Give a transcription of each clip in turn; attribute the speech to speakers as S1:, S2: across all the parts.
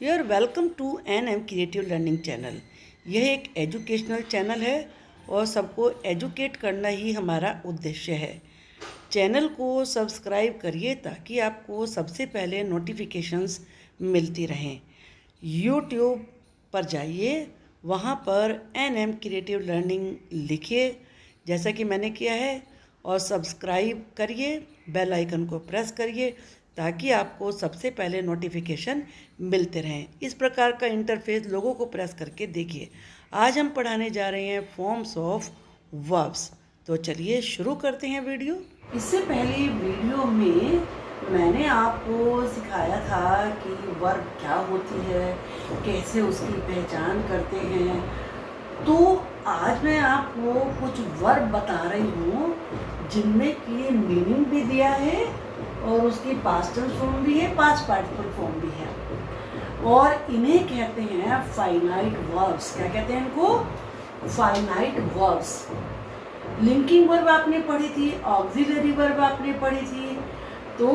S1: Your welcome to M creative learning channel. यह एक educational channel है और सबको एजुकेट करना ही हमारा उद्देश्य है। चैनल को सब्सक्राइब करिए ताकि आपको सबसे पहले नोटिफिकेशंस मिलती रहें। यूट्यूब पर जाइए, वहाँ पर एम क्रिएटिव लर्निंग लिखिए जैसा कि मैंने किया है और सब्सक्राइब करिए, बेल आइकन को प्रेस करिए ताकि आपको सबसे पहले नोटिफिकेशन मिलते रहें। इस प्रकार का इंटरफेस लोगों को प्रेस करके देखिए। आज हम पढ़ाने जा रहे हैं फॉर्म्स ऑफ वर्ब्स। तो चलिए शुरू करते हैं वीडियो। इससे पहले वीडियो में मैंने आपको सिखाया था कि वर्ब क्या होती है, कैसे उसकी पहचान करते हैं। तो आज मैं आपको कुछ वर्ब बता रही हूँ जिनमें की मीनिंग भी दिया है और उसकी पास्ट टेंस फॉर्म भी है, पास्ट पार्टिसिपल फॉर्म भी है। और इन्हें कहते हैं फाइनाइट वर्ब्स। क्या कहते हैं इनको? Finite verbs. लिंकिंग वर्ब आपने पढ़ी थी, ऑक्सिलरी वर्ब आपने पढ़ी थी। तो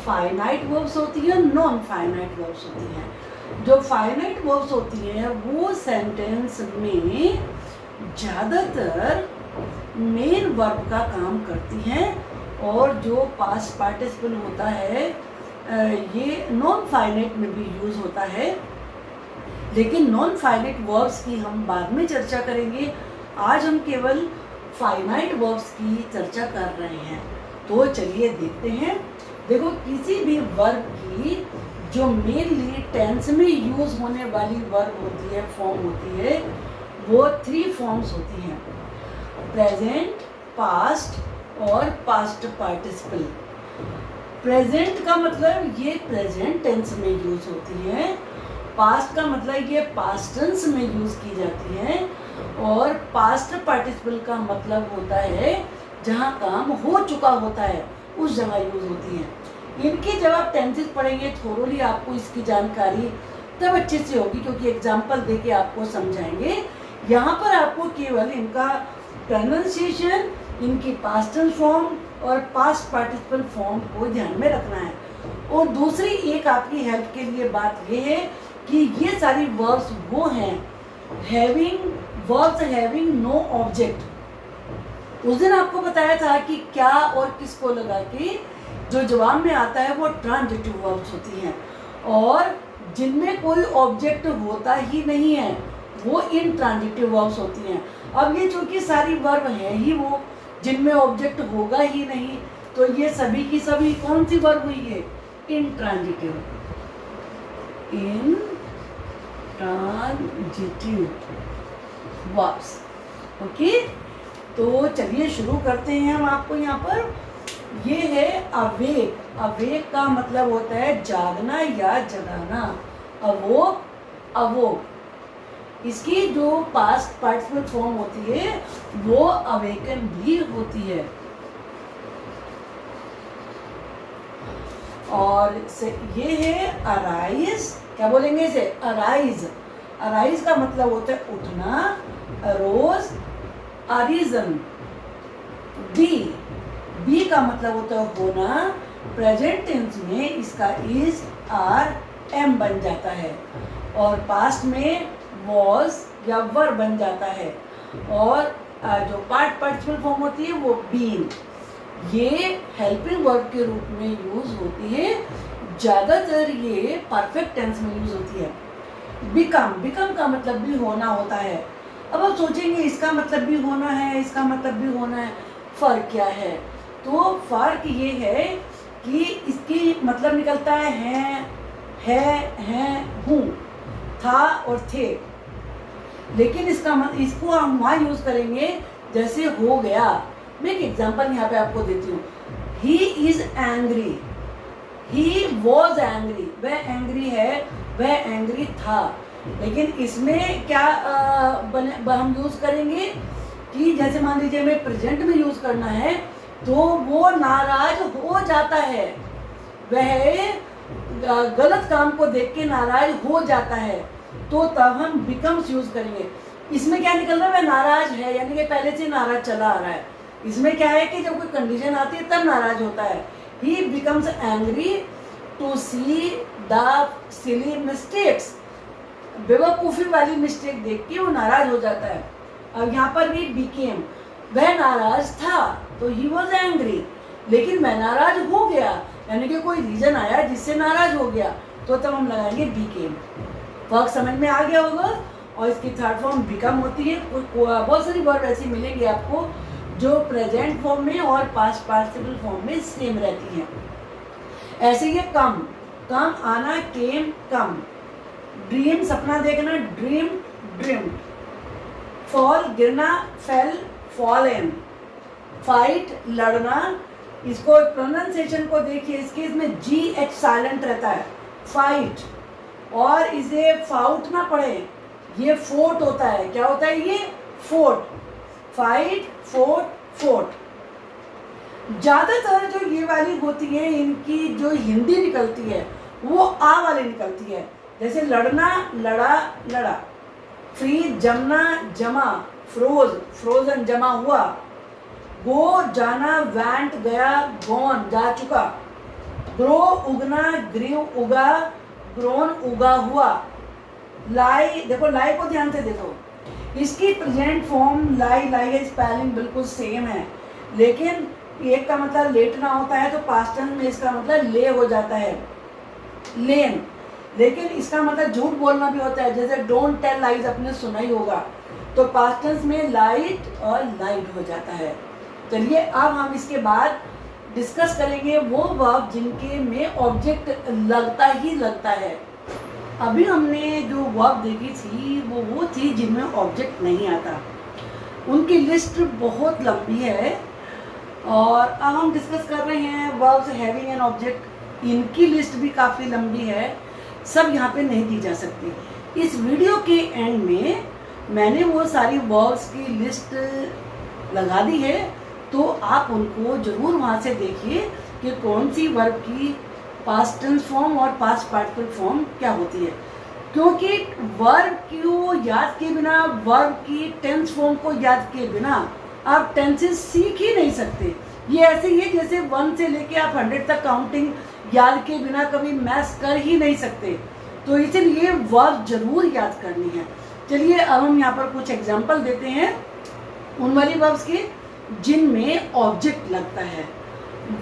S1: फाइनाइट वर्ब्स होती है, नॉन फाइनाइट वर्ब्स होती हैं। जो फाइनाइट वर्ब्स होती हैं वो सेंटेंस में ज़्यादातर मेन वर्ब का काम करती हैं और जो पास्ट पार्टिसिपल होता है ये नॉन फाइनाइट में भी यूज़ होता है, लेकिन नॉन फाइनाइट वर्ब्स की हम बाद में चर्चा करेंगे। आज हम केवल फाइनाइट वर्ब्स की चर्चा कर रहे हैं। तो चलिए देखते हैं। देखो, किसी भी वर्ब की जो मेनली टेंस में यूज़ होने वाली वर्ब होती है, फॉर्म होती है, वो 3 फॉर्म्स होती हैं: प्रेजेंट, पास्ट और पास्ट पार्टिसिपल। प्रेजेंट का मतलब ये प्रेजेंट टेंस में यूज होती है, पास्ट का मतलब ये पास्ट टेंस में यूज की जाती है, और पास्ट पार्टिसिपल का मतलब होता है जहाँ काम हो चुका होता है उस जगह यूज होती है। इनके जब आप टेंसेस पढ़ेंगे थोरोली आपको इसकी जानकारी तब अच्छे से होगी, क्योंकि एग्जाम्पल दे के आपको समझाएंगे। यहाँ पर आपको केवल इनका प्रोनाउंसिएशन, इनकी पास्ट टेंस फॉर्म और पास्ट पार्टिसिपल फॉर्म को ध्यान में रखना है। और दूसरी एक आपकी हेल्प के लिए बात ये है कि ये सारी वर्ब्स वो हैं वर्ब्स हैविंग नो ऑब्जेक्ट। उस दिन आपको बताया था कि क्या और किसको लगा के जो जवाब में आता है वो ट्रांजिटिव वर्ब्स होती हैं, और जिनमें कोई ऑब्जेक्ट होता ही नहीं है वो इंट्रांजिटिव वर्ब्स होती हैं। अब ये चूंकि सारी वर्ब हैं ही वो जिनमें ऑब्जेक्ट होगा ही नहीं, तो ये सभी की सभी कौन सी वर्ब हुई है? इंट्रांजिटिव। Intransitive verbs. ओके, तो चलिए शुरू करते हैं हम। आपको यहाँ पर ये है अवेक। अवेक का मतलब होता है जागना या जगाना। अवोक, अवोक। इसकी जो पास्ट पार्टिसिपल फॉर्म होती है वो अवेकन भी होती है। और ये है अराइज। क्या बोलेंगे इसे? अराइज। अराइज का मतलब होता है उठना, अरोज, अरिजन। बी का मतलब होता है होना। प्रेजेंट टेंस में इसका इज, आर, एम बन जाता है, और पास्ट में वॉज या वर बन जाता है, और जो पार्टिसिपल फॉर्म होती है वो बीन। ये हेल्पिंग वर्ब के रूप में यूज होती है। ज़्यादातर ये परफेक्ट टेंस में यूज होती है। बिकम का मतलब भी होना होता है। अब आप सोचेंगे इसका मतलब भी होना है, इसका मतलब भी होना है, फ़र्क क्या है? तो फ़र्क ये है कि इसकी मतलब निकलता है हूँ, था और थे, लेकिन इसको हम वहाँ यूज़ करेंगे जैसे हो गया। मैं एक एग्जांपल यहाँ पे आपको देती हूँ। He is angry, he was angry. वह एंग्री है, वह एंग्री था। लेकिन इसमें क्या हम यूज़ करेंगे कि जैसे मान लीजिए हमें प्रेजेंट में यूज़ करना है तो वो नाराज हो जाता है, वह गलत काम को देख के नाराज हो जाता है, तो तब हम बिकम्स यूज करेंगे। इसमें क्या निकल रहा है? वह नाराज है, यानी कि पहले से नाराज चला आ रहा है। इसमें क्या है कि जब कोई कंडीशन आती है तब नाराज होता है। He becomes angry to see the silly mistakes, बेवकूफ़ी वाली मिस्टेक देख के वो नाराज हो जाता है। अब यहाँ पर भी बिकेम, वह नाराज था तो ही वॉज एंग्री, लेकिन मैं नाराज हो गया, यानी कि कोई रीजन आया जिससे नाराज हो गया, तो तब हम लगाएंगे बिकेम। वर्क समझ में आ गया होगा। और इसकी थर्ड फॉर्म बिकम होती है। बहुत सारी वर्ब ऐसी मिलेंगी आपको जो प्रेजेंट फॉर्म में और पास्ट पार्टिसिपल फॉर्म में सेम रहती हैं। ऐसे ये कम, कम आना, केम, कम। ड्रीम सपना देखना, ड्रीम, ड्रीम्ड। फॉल गिरना, फेल, फॉलन। फाइट लड़ना, इसको प्रोनाउंसिएशन को देखिए, इसके इसमें GH साइलेंट रहता है, फाइट। और इसे फाउट ना पढ़े, ये फोर्ट होता है। क्या होता है ये? फोर्ट। Fight, fort, fort. ज़्यादातर जो ये वाली होती है इनकी जो हिंदी निकलती है वो आ वाली निकलती है। जैसे लड़ना, लड़ा, लड़ा। फ्रीज जमना, जमा। फ्रोज, फ्रोजन, जमा हुआ। गो जाना, वैंट गया, गॉन जा चुका। ग्रो उगना, ग्रीव उगा, ग्रोन उगा हुआ। लाई, देखो लाई को ध्यान से देखो, इसकी प्रेजेंट फॉर्म लाई, लाई है, स्पेलिंग बिल्कुल सेम है, लेकिन एक का मतलब लेटना होता है तो पास्ट टेंस में इसका मतलब ले हो जाता है, लेन। लेकिन इसका मतलब झूठ बोलना भी होता है, जैसे डोंट टेल लाइज आपने सुना ही होगा, तो पास्ट टेंस में लाइट और लाइट हो जाता है। चलिए अब हम इसके बाद डिस्कस करेंगे वो वर्ब जिनके में ऑब्जेक्ट लगता ही लगता है। अभी हमने जो वर्ब देखी थी वो थी जिनमें ऑब्जेक्ट नहीं आता, उनकी लिस्ट बहुत लंबी है। और अब हम डिस्कस कर रहे हैं वर्ब्स हैविंग एन ऑब्जेक्ट, इनकी लिस्ट भी काफ़ी लंबी है, सब यहाँ पे नहीं दी जा सकती। इस वीडियो के एंड में मैंने वो सारी वर्ब्स की लिस्ट लगा दी है, तो आप उनको ज़रूर वहाँ से देखिए कि कौन सी वर्ब की पास्ट टेंस फॉर्म और पास्ट पार्टिसिपल फॉर्म क्या होती है। क्योंकि वर्ब को याद किए बिना, वर्ब की टेंस फॉर्म को याद किए बिना आप टेंसेस सीख ही नहीं सकते। ये ऐसे ही है जैसे 1 से लेके आप 100 तक काउंटिंग याद किए बिना कभी मैथ्स कर ही नहीं सकते, तो इसलिए वर्ब जरूर याद करनी है। चलिए अब हम यहाँ पर कुछ एग्जाम्पल देते हैं उन वाली वर्ब्स के जिनमें ऑब्जेक्ट लगता है।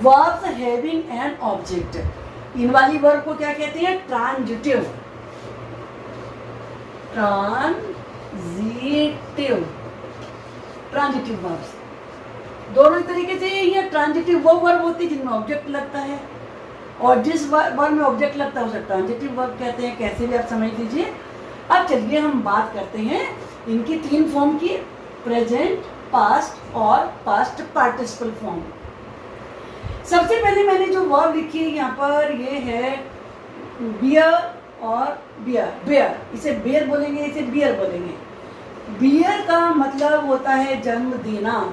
S1: वर्ब्स हैविंग एन ऑब्जेक्ट, इन वाली वर्ब को क्या कहते हैं? Transitive, transitive, transitive verbs. दोनों तरीके से ये ट्रांजिटिव वो वर्ब होती है जिनमें ऑब्जेक्ट लगता है, और जिस वर्ब में ऑब्जेक्ट लगता है उसे ट्रांजिटिव वर्ब कहते हैं। कैसे भी आप समझ लीजिए। अब चलिए हम बात करते हैं इनकी 3 फॉर्म की, प्रेजेंट, पास्ट और पास्ट पार्टिसिपल फॉर्म। सबसे पहले मैंने जो वर्ब लिखी है यहाँ पर ये है बियर और बियर, बेयर, इसे बेयर बोलेंगे, इसे बियर बोलेंगे। बियर का मतलब होता है जन्म देना,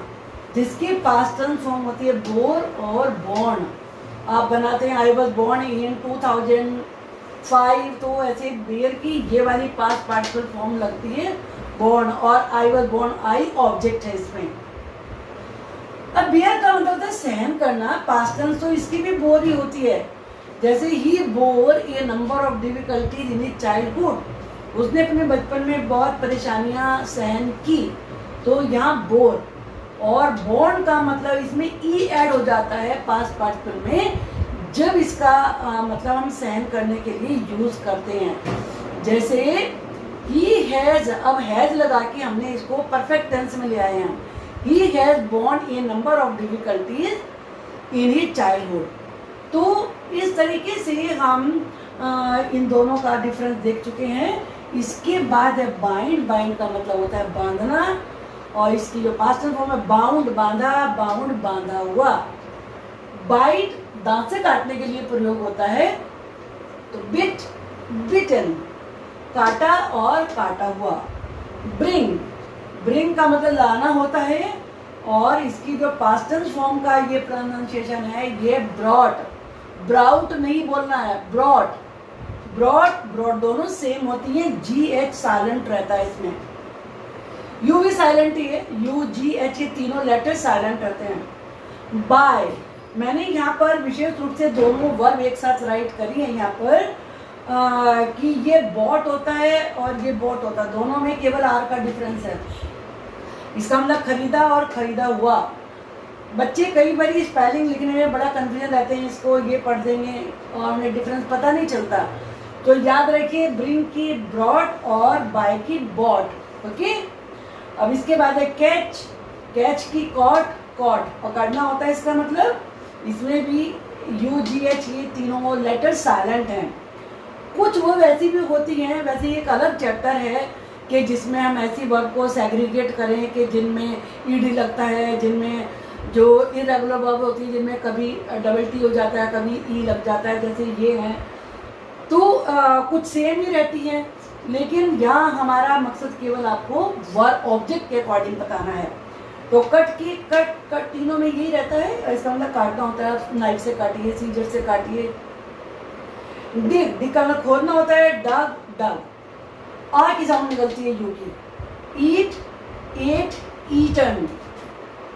S1: जिसकी पास्ट टेंस फॉर्म होती है बोर और बॉर्न। आप बनाते हैं आई वॉज बॉर्न इन 2005, तो ऐसे बेयर की ये वाली पास्ट पार्टिसिपल फॉर्म लगती है बॉर्न, और I was born, I object है इसमें। अब बियर का मतलब होता है सहन करना, पास्ट टेंस तो इसकी भी बोर ही होती है। जैसे ही bore a number of difficulties in his childhood, उसने अपने बचपन में बहुत परेशानियां सहन की, तो यहाँ बोर। और बॉर्न का मतलब इसमें ई ऐड हो जाता है पास्ट पार्टिसिपल में, जब इसका मतलब हम सहन करने के लिए यूज करते हैं। जैसे ही हैज, अब हैज लगा के हमने इसको परफेक्ट टेंस में ले आए हैं। He has born a number of difficulties in his childhood. तो इस तरीके से हम इन दोनों का डिफरेंस देख चुके हैं। इसके बाद है बाइंड, बाइंड का मतलब होता है बांधना, और इसकी जो पास्ट टेंस फॉर्म है बाउंड, बांधा, बाउंड, बांधा हुआ। बाइट दांत से काटने के लिए प्रयोग होता है, तो बिट, बिटन, काटा और काटा हुआ। ब्रिंग, ब्रिंग का मतलब लाना होता है, और इसकी जो पास्ट टेंस फॉर्म का ये प्रोनाउंसिएशन है ये ब्रॉट, ब्राउट नहीं बोलना है, ब्रॉट, ब्रॉट, ब्रॉट दोनों सेम होती हैं, GH साइलेंट रहता है इसमें, U भी साइलेंट ही है, U, G, H ये तीनों लेटर साइलेंट रहते हैं। बाय, मैंने यहाँ पर विशेष रूप से दोनों वर्ब एक साथ राइट करी है यहाँ पर, कि ये बॉट होता है और ये बॉट होता है, दोनों में केवल आर का डिफरेंस है। इसका मतलब खरीदा और खरीदा हुआ। बच्चे कई बार स्पेलिंग लिखने में बड़ा कंफ्यूजन रहते हैं, इसको ये पढ़ देंगे और उन्हें डिफरेंस पता नहीं चलता। तो याद रखिए ब्रिंग की ब्रॉट और बाय की बॉट। ओके, अब इसके बाद है कैच, कैच की कॉट, कॉट पकड़ना होता है। इसका मतलब इसमें भी UGH ये तीनों लेटर साइलेंट हैं। कुछ वो वैसी भी होती हैं, वैसे एक अलग चैप्टर है कि जिसमें हम ऐसी वर्ब को सेग्रीगेट करें कि जिनमें ED लगता है, जिनमें जो इरेगुलर वर्ब होती है जिनमें कभी डबल T हो जाता है, कभी E लग जाता है, जैसे ये हैं। तो कुछ सेम ही रहती हैं, लेकिन यहाँ हमारा मकसद केवल आपको वर्ब ऑब्जेक्ट के अकॉर्डिंग बताना है। तो कट की कट तीनों में यही रहता है। इसका मतलब काटना होता है, नाइफ से काटिए, सीजर से काटिए। डिग का मतलब खोदना होता है। डग, डग आ की साउंड निकलती है यू की। ईट, एट, ईटन।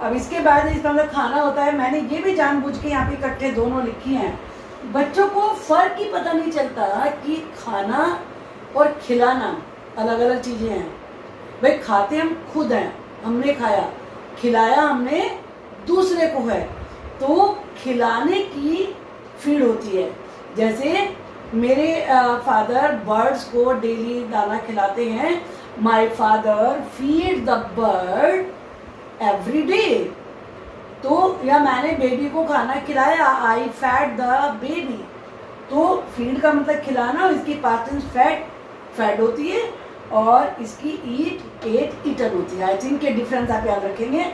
S1: अब इसके बाद इसका मतलब खाना होता है। मैंने ये भी जानबूझ के यहाँ पे इकट्ठे दोनों लिखी हैं। बच्चों को फर्क ही पता नहीं चलता कि खाना और खिलाना अलग अलग चीजें हैं। भाई खाते हम खुद हैं, हमने खाया, खिलाया हमने दूसरे को है। तो खिलाने की फीड होती है। जैसे मेरे फादर बर्ड्स को डेली दाना खिलाते हैं। My father feed the bird every day. तो या मैंने बेबी को खाना खिलाया, आई फैड द बेबी। तो फीड का मतलब खिलाना, और इसकी पास्ट टेंस फैड, फैड होती है, और इसकी ईट, एट, ईटन होती है। आई थिंक के डिफरेंस आप याद रखेंगे।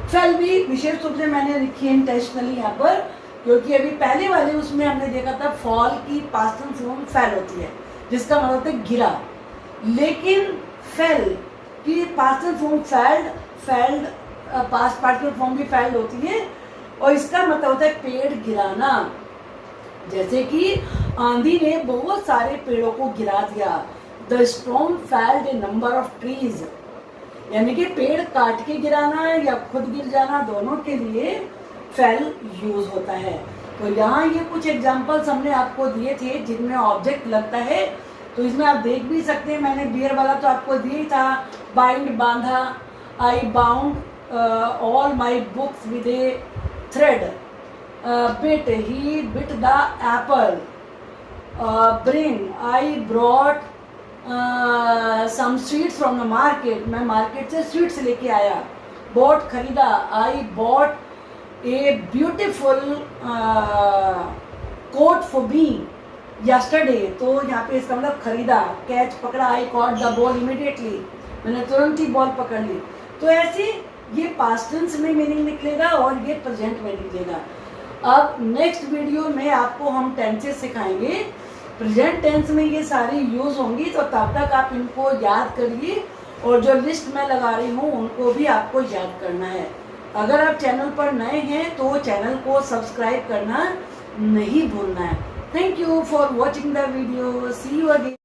S1: फेल भी विशेष रूप से मैंने लिखी है इंटेंशनली यहाँ पर, क्योंकि अभी पहले वाले उसमें हमने देखा था फॉल की पास्ट टेंस फॉर्म फेल होती है, जिसका मतलब होता है गिरा। लेकिन फेल की past tense form failed, failed past particle form भी फैल्ड होती है, और इसका मतलब होता है पेड़ गिराना। जैसे कि आंधी ने बहुत सारे पेड़ों को गिरा दिया। The storm felled a number of trees. यानी कि पेड़ काट के गिराना या खुद गिर जाना, दोनों के लिए फेल यूज होता है। तो यहाँ ये कुछ एग्जांपल्स हमने आपको दिए थे जिनमें ऑब्जेक्ट लगता है। तो इसमें आप देख भी सकते हैं, मैंने बियर वाला तो आपको दिया था। बाइंड, बांधा। I bound all my books with a thread. Bit, he bit the apple. Bring, I brought some sweets from the market. मैं मार्केट से स्वीट्स लेके आया। बॉट, खरीदा। I bought a beautiful coat for me yesterday. तो यहाँ पे इसका मतलब खरीदा। कैच, पकड़ा। I caught the ball immediately. मैंने तुरंत ही बॉल पकड़ ली। तो ऐसे ये पास्ट टेंस में मीनिंग निकलेगा और ये प्रेजेंट में निकलेगा। अब नेक्स्ट वीडियो में आपको हम टेंसेस सिखाएंगे। प्रेजेंट टेंस में ये सारी यूज होंगी, तो तब तक आप इनको याद करिए, और जो लिस्ट मैं लगा रही हूँ उनको भी आपको याद करना है। अगर आप चैनल पर नए हैं तो चैनल को सब्सक्राइब करना नहीं भूलना है। Thank you for watching the video. See you again.